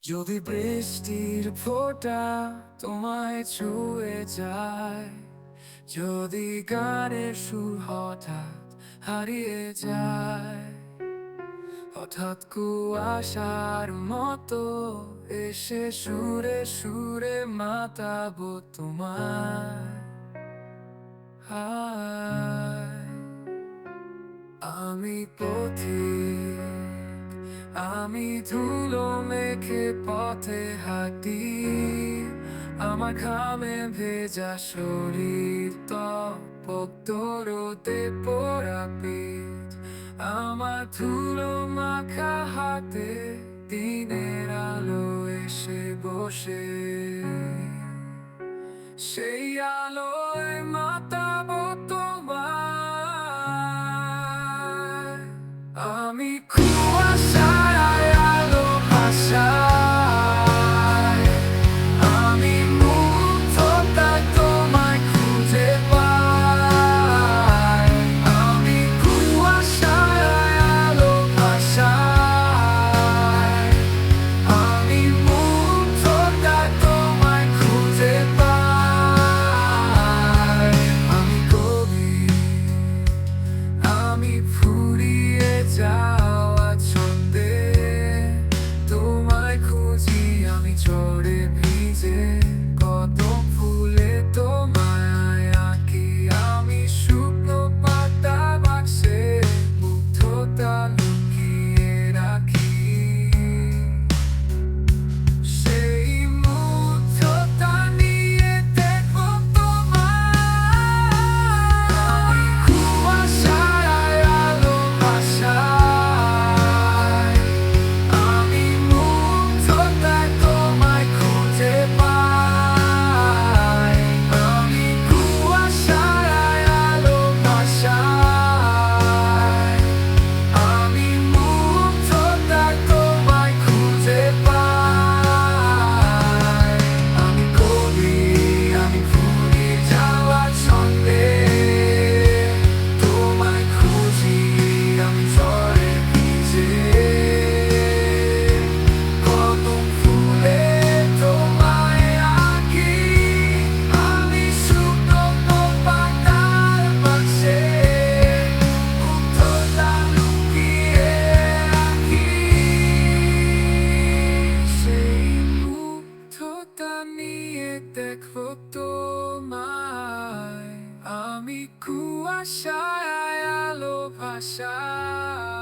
যদি বৃষ্টির ফোঁটা তোমায় ছুঁয়ে যায়, যদি গানের সুর হঠাৎ হারিয়ে যায়, হঠাৎ কুয়াশার মতো এসে সুরে সুরে মাতাবো তোমায়। হায়, আমি পথিক, আমি ধুলো মেখে পথে হাঁটি, আমার ঘামে ভেজা শরীর, তপ্ত রোদে পোড়া পিঠ, আমার ধুলো মাখা হাতে দিনের আলো এসে বসে, সেই আলোয় মাতাবো তোমায়। আমি কুয়াশায় আলো ভাসাই, আমি মুগ্ধতায় তোমায় খুঁজে পাই। আমি কুয়াশায় আলো ভাসাই, আমি মুগ্ধতায় তোমায় খুঁজে পাই। আমি কবি, আমি ফুরিয়ে যাওয়া ছন্দে তোমায় খুঁজি, আমি ঝড়ে ভিজে কদম ফুলে তোমায় আঁকি, আমি শুকনো পাতা বাক্সে মুগ্ধতা লুকিয়ে রাখি, সেই মুগ্ধতা নিয়ে দেখবো তোমায়। কুয়াশায় আলো ভাসাই, আমি মুগ্ধতায় তোমায় খুঁজে পাই। আমি কুয়াশায় আলো ভাসাই, আমি মুগ্ধতায় তোমায় খুঁজে পাই। আমি কবি, আমি ফুরিয়ে যাওয়া ছন্দে তোমায় খুঁজি, আমি ঝড়ে ভিজে কদম ফুলে তোমায় আঁকি, আমি শুকনো পাতার বাক্সে মুগ্ধতা লুকিয়ে রাখি, সেই মুগ্ধতা নিয়ে দেখবো তোমায়। আমি কুয়াশায় আলো ভাসাই,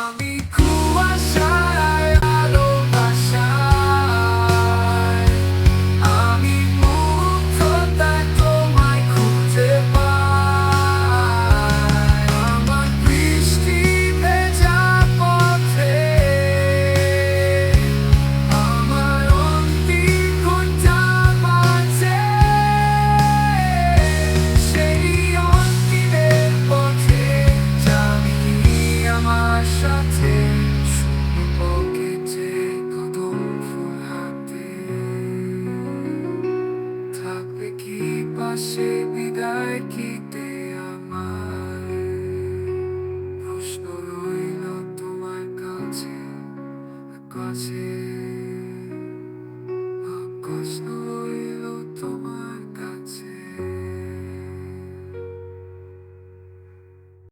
আমি কুয়াশায় আলো ভাসাই, আমি মুগ্ধতায় তোমায় খুঁজে পাই। আমার বৃষ্টি ভেজা পথে, আমার অন্তিম ঘন্টা বাজে, সেই অন্তিমের পথে যাবি আমার সাথে, শুকনো পকেটে কদম ফুল হাতে, থাকবে কি পাশে বিদায় গীতে আমার। প্রশ্ন রইল তোমার কাছে, কাছে